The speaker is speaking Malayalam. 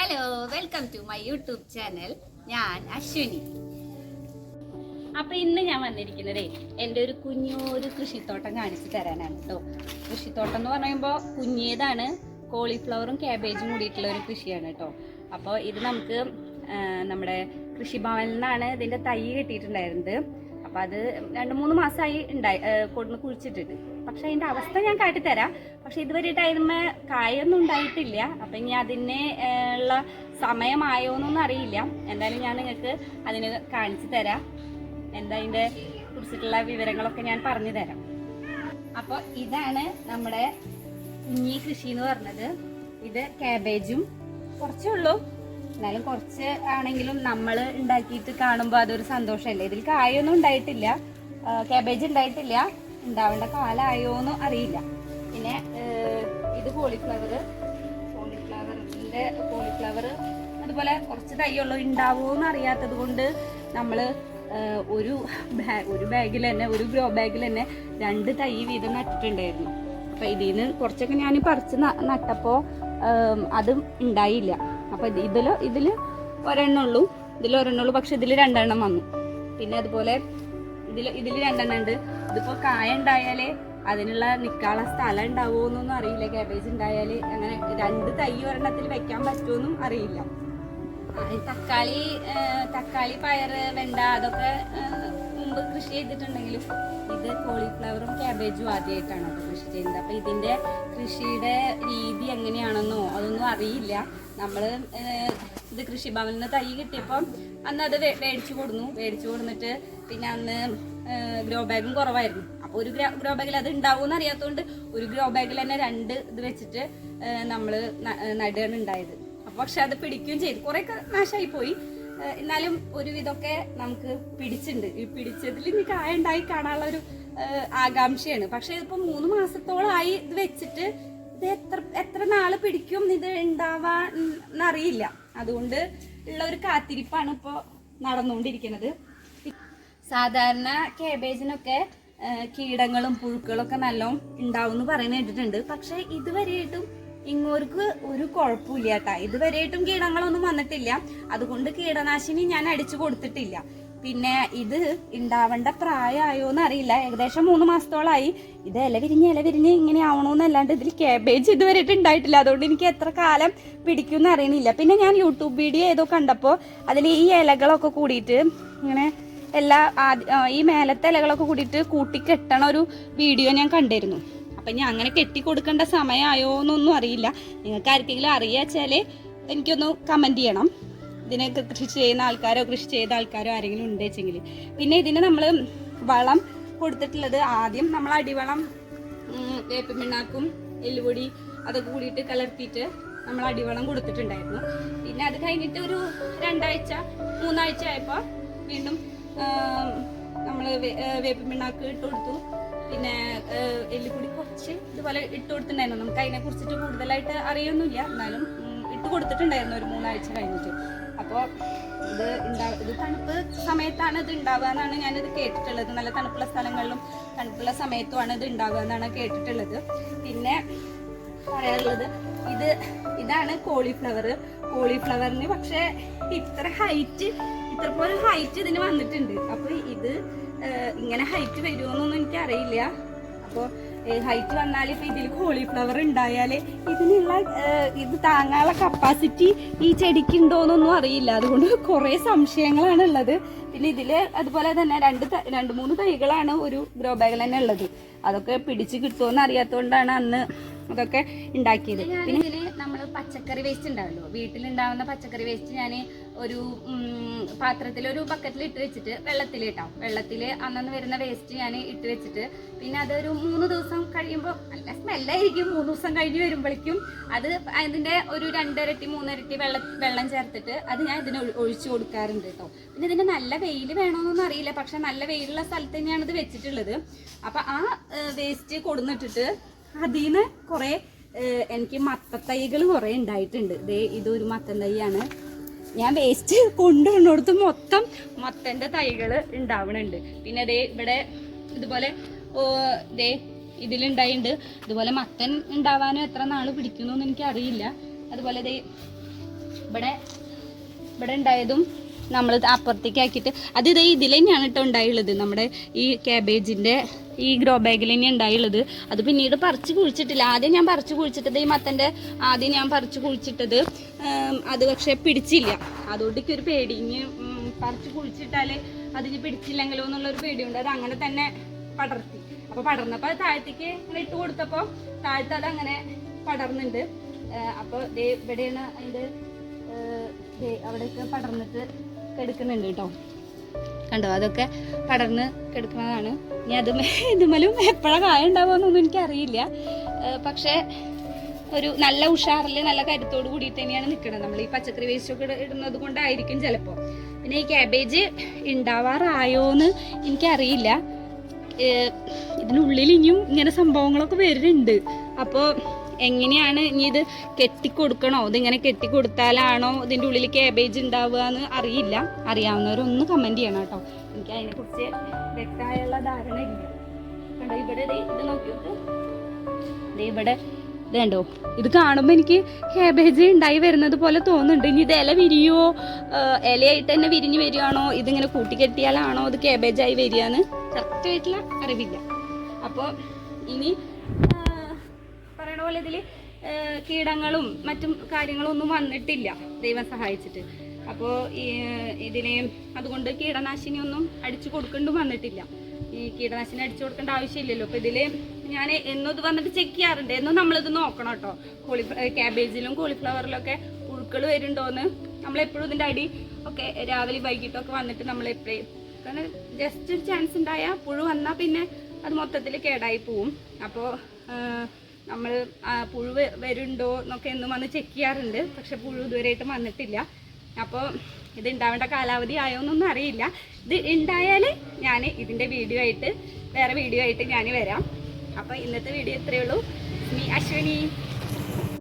Hello, welcome to my YouTube channel. ഞാൻ അശ്വിനി. അപ്പൊ ഇന്ന് ഞാൻ വന്നിരിക്കുന്നതേ എൻ്റെ ഒരു കുഞ്ഞൊരു കൃഷിത്തോട്ടം കാണിച്ചു തരാനാണ് കേട്ടോ. കൃഷിത്തോട്ടം എന്ന് പറയുമ്പോൾ കുഞ്ഞേതാണ്, കോളിഫ്ലവറും ക്യാബേജും കൂടിയിട്ടുള്ള ഒരു കൃഷിയാണ് കേട്ടോ. അപ്പോൾ ഇത് നമുക്ക് നമ്മുടെ കൃഷിഭവനിൽ നിന്നാണ് ഇതിൻ്റെ തൈ കിട്ടിയിട്ടുണ്ടായിരുന്നത്. അപ്പോൾ അത് 2-3 മാസമായി കൊടുന്ന് കുഴിച്ചിട്ടിട്ട്. പക്ഷെ അതിൻ്റെ അവസ്ഥ ഞാൻ കാട്ടിത്തരാം. പക്ഷെ ഇതുവരെയായിട്ട് അതിന്മേ കായൊന്നും ഉണ്ടായിട്ടില്ല. അപ്പം ഇനി അതിന് ഉള്ള സമയമായോന്നൊന്നും അറിയില്ല. എന്തായാലും ഞാൻ നിങ്ങൾക്ക് അതിന് കാണിച്ചു തരാം. എന്താ അതിൻ്റെ കുറിച്ചിട്ടുള്ള വിവരങ്ങളൊക്കെ ഞാൻ പറഞ്ഞു തരാം. അപ്പോൾ ഇതാണ് നമ്മുടെ കുഞ്ഞി കൃഷി എന്ന് പറഞ്ഞത്. ഇത് ക്യാബേജും കുറച്ചേ ഉള്ളൂ, എന്നാലും കുറച്ച് ആണെങ്കിലും നമ്മൾ ഉണ്ടാക്കിയിട്ട് കാണുമ്പോൾ അതൊരു സന്തോഷമല്ലേ. ഇതിൽ കായൊന്നും ഉണ്ടായിട്ടില്ല, ക്യാബേജ് ഉണ്ടായിട്ടില്ല. ഉണ്ടാവേണ്ട കാലമായോന്നും അറിയില്ല. പിന്നെ ഇത് കോളിഫ്ലവർ അതുപോലെ കുറച്ച് തൈയുള്ളൂ. ഉണ്ടാവുമെന്ന് അറിയാത്തത് കൊണ്ട് നമ്മൾ ഒരു ബാഗിൽ തന്നെ, ഒരു ഗ്രോ ബാഗിൽ തന്നെ 2 തൈ വീതം നട്ടിട്ടുണ്ടായിരുന്നു. അപ്പം ഇതിൽ നിന്ന് കുറച്ചൊക്കെ ഞാൻ പറിച്ച് നട്ടപ്പോൾ അതും ഉണ്ടായില്ല. അപ്പം ഇതിൽ ഒരെണ്ണം ഉള്ളൂ, പക്ഷെ ഇതിൽ 2 എണ്ണം വന്നു. പിന്നെ അതുപോലെ ഇതിൽ 2 എണ്ണം ഉണ്ട്. ഇതിപ്പോൾ കായ ഉണ്ടായാലേ അതിനുള്ള നിൽക്കാനുള്ള സ്ഥലം ഉണ്ടാവുമോന്നൊന്നും അറിയില്ല. ക്യാബേജ് ഉണ്ടായാൽ അങ്ങനെ 2 തൈ ഒരെണ്ണത്തിൽ വെക്കാൻ പറ്റുമെന്നും അറിയില്ല. തക്കാളി, പയറ്, വെണ്ട അതൊക്കെ മുമ്പ് കൃഷി ചെയ്തിട്ടുണ്ടെങ്കിലും ഇത് കോളിഫ്ലവറും ക്യാബേജും ആദ്യമായിട്ടാണ് അത് കൃഷി ചെയ്യുന്നത്. അപ്പം ഇതിൻ്റെ കൃഷിയുടെ രീതി എങ്ങനെയാണെന്നോ അതൊന്നും അറിയില്ല. നമ്മൾ ഇത് കൃഷിഭവനിൽ നിന്ന് തൈ കിട്ടിയപ്പം അന്ന് അത് മേടിച്ചു കൊടുന്നിട്ട് പിന്നെ അന്ന് ഗ്രോ ബാഗും കുറവായിരുന്നു. അപ്പോൾ ഒരു ഗ്രോ ബാഗിൽ അത് ഉണ്ടാവുമെന്ന് അറിയാത്തതുകൊണ്ട് ഒരു ഗ്രോ ബാഗിൽ തന്നെ 2 ഇത് വെച്ചിട്ട് നമ്മൾ നടുകയാണ് ഉണ്ടായത്. അപ്പോൾ പക്ഷെ അത് പിടിക്കുകയും ചെയ്തു. കുറേയൊക്കെ നാശമായി പോയി, എന്നാലും ഒരുവിധമൊക്കെ നമുക്ക് പിടിച്ചിട്ടുണ്ട്. ഈ പിടിച്ചതിൽ ഇനി കായ ഉണ്ടായി കാണാനുള്ളൊരു ആകാംക്ഷയാണ്. പക്ഷെ ഇതിപ്പോൾ 3 മാസത്തോളമായി ഇത് വെച്ചിട്ട് ഇത് എത്ര നാള് പിടിക്കും ഇത് ഉണ്ടാവാന്നറിയില്ല. അതുകൊണ്ട് ഉള്ള ഒരു കാത്തിരിപ്പാണ് ഇപ്പോൾ നടന്നുകൊണ്ടിരിക്കുന്നത്. സാധാരണ ക്യാബേജിനൊക്കെ കീടങ്ങളും പുഴുക്കളൊക്കെ നല്ലോണം ഉണ്ടാവും എന്ന് പറയുന്നത് കേട്ടിട്ടുണ്ട്. പക്ഷെ ഇതുവരെയായിട്ടും ഇങ്ങോർക്ക് ഒരു കുഴപ്പമില്ല കേട്ടാ. ഇതുവരെയായിട്ടും കീടങ്ങളൊന്നും വന്നിട്ടില്ല. അതുകൊണ്ട് കീടനാശിനി ഞാൻ അടിച്ചു കൊടുത്തിട്ടില്ല. പിന്നെ ഇത് ഉണ്ടാവേണ്ട പ്രായമായോന്ന് അറിയില്ല. ഏകദേശം 3 മാസത്തോളമായി. ഇത് ഇല വിരിഞ്ഞ് ഇങ്ങനെ ആവണമെന്നല്ലാണ്ട് ഇതിൽ ക്യാബേജ് ഇതുവരെയായിട്ട് ഉണ്ടായിട്ടില്ല. അതുകൊണ്ട് എനിക്ക് എത്ര കാലം പിടിക്കുമെന്ന് അറിയണില്ല. പിന്നെ ഞാൻ യൂട്യൂബ് വീഡിയോ ഏതോ കണ്ടപ്പോൾ അതിൽ ഈ ഇലകളൊക്കെ കൂടിയിട്ട് ഇങ്ങനെ ഈ മേലത്തെ ഇലകളൊക്കെ കൂടിയിട്ട് കൂട്ടിക്കെട്ടണ ഒരു വീഡിയോ ഞാൻ കണ്ടിരുന്നു. അപ്പം ഞാൻ അങ്ങനെ കെട്ടി കൊടുക്കേണ്ട സമയമായോ എന്നൊന്നും അറിയില്ല. നിങ്ങൾക്ക് ആർക്കെങ്കിലും അറിയാച്ചാൽ എനിക്കൊന്ന് കമൻറ്റ് ചെയ്യണം. ഇതിനൊക്കെ കൃഷി ചെയ്യുന്ന ആൾക്കാരോ കൃഷി ചെയ്ത ആൾക്കാരോ ആരെങ്കിലും ഉണ്ടെച്ചെങ്കിൽ. പിന്നെ ഇതിന് നമ്മൾ വളം കൊടുത്തിട്ടുള്ളത്, ആദ്യം നമ്മൾ അടിവളം വേപ്പിൻ എല്ലുപൊടി അതൊക്കെ കൂടിയിട്ട് കലർത്തിയിട്ട് നമ്മൾ അടിവളം കൊടുത്തിട്ടുണ്ടായിരുന്നു. പിന്നെ അത് കഴിഞ്ഞിട്ട് ഒരു 2-3 ആഴ്ച ആയപ്പോൾ വീണ്ടും നമ്മൾ വേപ്പിൻ ഇട്ട് കൊടുത്തു. പിന്നെ എല്ലുപൊടി കുറച്ച് ഇതുപോലെ ഇട്ട് കൊടുത്തിട്ടുണ്ടായിരുന്നു. നമുക്ക് അതിനെ കുറിച്ചിട്ട് കൂടുതലായിട്ട് അറിയൊന്നുമില്ല, എന്നാലും ഇട്ട് കൊടുത്തിട്ടുണ്ടായിരുന്നു ഒരു 3 ആഴ്ച കഴിഞ്ഞിട്ട്. അപ്പോൾ ഇത് തണുപ്പ് സമയത്താണ് ഇത് ഉണ്ടാവുക എന്നാണ് ഞാനിത് കേട്ടിട്ടുള്ളത്. നല്ല തണുപ്പുള്ള സ്ഥലങ്ങളിലും തണുപ്പുള്ള സമയത്തുമാണ് ഇത് ഉണ്ടാവുക എന്നാണ് കേട്ടിട്ടുള്ളത്. പിന്നെ പറയാനുള്ളത് ഇതാണ് കോളിഫ്ലവറിന് പക്ഷെ ഇത്ര പോലെ ഹൈറ്റ് ഇതിന് വന്നിട്ടുണ്ട്. അപ്പോൾ ഇത് ഇങ്ങനെ ഹൈറ്റ് വരുമോന്നൊന്നും എനിക്ക് അറിയില്ല. അപ്പോൾ ഹൈറ്റ് വന്നാൽ ഇപ്പം ഇതിൽ കോളിഫ്ലവർ ഉണ്ടായാൽ ഇത് താങ്ങാനുള്ള കപ്പാസിറ്റി ഈ ചെടിക്ക് ഉണ്ടോയെന്നൊന്നും അറിയില്ല. അതുകൊണ്ട് കുറേ സംശയങ്ങളാണ് ഉള്ളത്. പിന്നെ ഇതിൽ അതുപോലെ തന്നെ 2-3 തൈകളാണ് ഒരു ഗ്രോ ബാഗിൽ തന്നെ ഉള്ളത്. അതൊക്കെ പിടിച്ച് കിട്ടുമോയെന്ന് അറിയാത്തതുകൊണ്ടാണ് അന്ന് അതൊക്കെ ഉണ്ടാക്കിയത്. പിന്നെ ഇതിൽ നമ്മൾ പച്ചക്കറി വേസ്റ്റ് ഉണ്ടാവല്ലോ, വീട്ടിലുണ്ടാവുന്ന പച്ചക്കറി വേസ്റ്റ് ഞാൻ ഒരു പാത്രത്തിൽ, ഒരു ബക്കറ്റിൽ ഇട്ട് വെച്ചിട്ട് വെള്ളത്തിൽ അന്നു വരുന്ന വേസ്റ്റ് ഞാൻ ഇട്ട് വെച്ചിട്ട് പിന്നെ അതൊരു 3 ദിവസം കഴിയുമ്പോൾ നല്ല സ്മെല്ലായിരിക്കും. 3 ദിവസം കഴിഞ്ഞ് വരുമ്പോഴേക്കും അതിൻ്റെ ഒരു 2 ഇരട്ടി 3 ഇരട്ടി വെള്ളം ചേർത്തിട്ട് അത് ഞാൻ ഇതിന് ഒഴിച്ചു കൊടുക്കാറുണ്ട് കേട്ടോ. പിന്നെ ഇതിന് നല്ല വെയിൽ വേണമെന്നൊന്നും അറിയില്ല, പക്ഷെ നല്ല വെയിലുള്ള സ്ഥലത്ത് തന്നെയാണ് ഇത് വെച്ചിട്ടുള്ളത്. അപ്പം ആ വേസ്റ്റ് കൊടുന്നിട്ടിട്ട് അതിൽ നിന്ന് കുറേ എനിക്ക് മത്തത്തൈകൾ കുറേ ഉണ്ടായിട്ടുണ്ട്. ഇതൊരു മത്തൻ തൈയാണ്. ഞാൻ വേസ്റ്റ് കൊണ്ടുവന്നിടത്ത് മൊത്തം മത്തൻ്റെ തൈകൾ ഉണ്ടാവണുണ്ട്. പിന്നെ ഇവിടെ ഇതുപോലെ ഇതിലുണ്ടായിട്ടുണ്ട്. ഇതുപോലെ മത്തൻ ഉണ്ടാവാനും എത്ര നാൾ പിടിക്കുന്നു എന്ന് എനിക്കറിയില്ല. അതുപോലെ ഇവിടെ ഇവിടെ ഉണ്ടായതും നമ്മൾ അപ്പുറത്തേക്ക് ആക്കിയിട്ട് അത് ഇതേ ഇതിൽ തന്നെയാണ് കേട്ടോ ഉണ്ടായുള്ളത്. നമ്മുടെ ഈ ക്യാബേജിൻ്റെ ഈ ഗ്രോ ബാഗിൽ തന്നെ ഉണ്ടായുള്ളത്. അത് പിന്നീട് പറിച്ച് കുഴിച്ചിട്ടില്ല. ആദ്യം ഞാൻ പറിച്ച് കുഴിച്ചിട്ടത് ഈ മത്തൻ്റെ ആദ്യം ഞാൻ പറിച്ച് കുഴിച്ചിട്ടത് അത് പക്ഷേ പിടിച്ചില്ല. അതുകൊണ്ട് എനിക്കൊരു പേടി, ഇനി പറിച്ച് കുഴിച്ചിട്ടാൽ അതിന് പിടിച്ചില്ലെങ്കിലോ എന്നുള്ളൊരു പേടിയുണ്ട്. അത് അങ്ങനെ തന്നെ പടർത്തി. അപ്പോൾ പടർന്നപ്പോൾ അത് താഴത്തേക്ക് ഇങ്ങനെ ഇട്ട് കൊടുത്തപ്പോൾ താഴത്ത് അത് അങ്ങനെ പടർന്നുണ്ട്. അപ്പോൾ ഇവിടെയാണ് അതിൻ്റെ അവിടെയൊക്കെ പടർന്നിട്ട് കിടക്കുന്നുണ്ട് കേട്ടോ. കണ്ടോ, അതൊക്കെ പടർന്ന് കിടക്കുന്നതാണ്. ഇനി ഇതുമലും എപ്പോഴാണ് കായ ഉണ്ടാവുമെന്നൊന്നും എനിക്കറിയില്ല. പക്ഷേ ഒരു നല്ല ഉഷാറിൽ നല്ല കരുത്തോട് കൂടിയിട്ട് തന്നെയാണ് നിൽക്കുന്നത്. നമ്മൾ ഈ പച്ചക്കറി വേസ്റ്റൊക്കെ ഇടുന്നത് കൊണ്ടായിരിക്കും ചിലപ്പോൾ. പിന്നെ ഈ ക്യാബേജ് ഉണ്ടാവാറായോന്ന് എനിക്കറിയില്ല. ഇതിനുള്ളിൽ ഇനിയും ഇങ്ങനെ സംഭവങ്ങളൊക്കെ വരുന്നുണ്ട്. അപ്പോൾ എങ്ങനെയാണ് ഇനി ഇത് കെട്ടിക്കൊടുക്കണോ, ഇതിങ്ങനെ കെട്ടിക്കൊടുത്താലാണോ ഇതിൻ്റെ ഉള്ളിൽ ക്യാബേജ് ഉണ്ടാവുക എന്ന് അറിയില്ല. അറിയാവുന്നവരൊന്ന് കമൻറ്റ് ചെയ്യണം കേട്ടോ. എനിക്ക് അതിനെക്കുറിച്ച് വ്യക്തമായുള്ള ധാരണ ഇല്ല. കണ്ടോ ഇവിടെ ഇത് നോക്കിയിട്ട് ഇവിടെ ഇത് കണ്ടോ, ഇത് കാണുമ്പോൾ എനിക്ക് ക്യാബേജ് ഉണ്ടായി വരുന്നത് പോലെ തോന്നുന്നുണ്ട്. ഇനി ഇത് ഇല വിരിയോ, ഇലയായിട്ട് തന്നെ വിരിഞ്ഞ് വരികയാണോ, ഇതിങ്ങനെ കൂട്ടിക്കെട്ടിയാലാണോ ഇത് ക്യാബേജായി വരികയെന്ന് കറക്റ്റായിട്ടുള്ള അറിവില്ല. അപ്പോൾ ഇനി പറയണ പോലെ ഇതിൽ കീടങ്ങളും മറ്റും കാര്യങ്ങളും ഒന്നും വന്നിട്ടില്ല, ദൈവം സഹായിച്ചിട്ട്. അപ്പോൾ ഇതിൽ അതുകൊണ്ട് കീടനാശിനി ഒന്നും അടിച്ചു കൊടുക്കേണ്ടും വന്നിട്ടില്ല. ഈ കീടനാശിനി അടിച്ചു കൊടുക്കേണ്ട ആവശ്യമില്ലല്ലോ. അപ്പോൾ ഇതിൽ ഞാൻ എന്നും ഇത് വന്നിട്ട് ചെക്ക് ചെയ്യാറുണ്ട്. എന്നും നമ്മളിത് നോക്കണം കേട്ടോ. ക്യാബേജിലും കോളിഫ്ലവറിലൊക്കെ പുഴുക്കൾ വരുന്നുണ്ടോയെന്ന് നമ്മളെപ്പോഴും ഇതിൻ്റെ അടി ഒക്കെ രാവിലെ വൈകിട്ടൊക്കെ വന്നിട്ട് നമ്മളെപ്പോഴും, കാരണം ജസ്റ്റ് ഒരു ചാൻസ് ഉണ്ടായാൽ പുഴു വന്നാൽ പിന്നെ അത് മൊത്തത്തിൽ കേടായി പോവും. അപ്പോൾ നമ്മൾ പുഴു വരുന്നുണ്ടോ എന്നൊക്കെ എന്നും വന്ന് ചെക്ക് ചെയ്യാറുണ്ട്. പക്ഷെ പുഴു ഇതുവരെയായിട്ട് വന്നിട്ടില്ല. അപ്പോൾ ഇത് ഉണ്ടാവേണ്ട കാലാവധി ആയോന്നൊന്നും അറിയില്ല. ഇത് ഉണ്ടായാൽ ഞാൻ ഇതിൻ്റെ വേറെ വീഡിയോ ആയിട്ട് ഞാൻ വരാം. അപ്പോൾ ഇന്നത്തെ വീഡിയോ ഇത്രയേ ഉള്ളൂ. അശ്വിനി.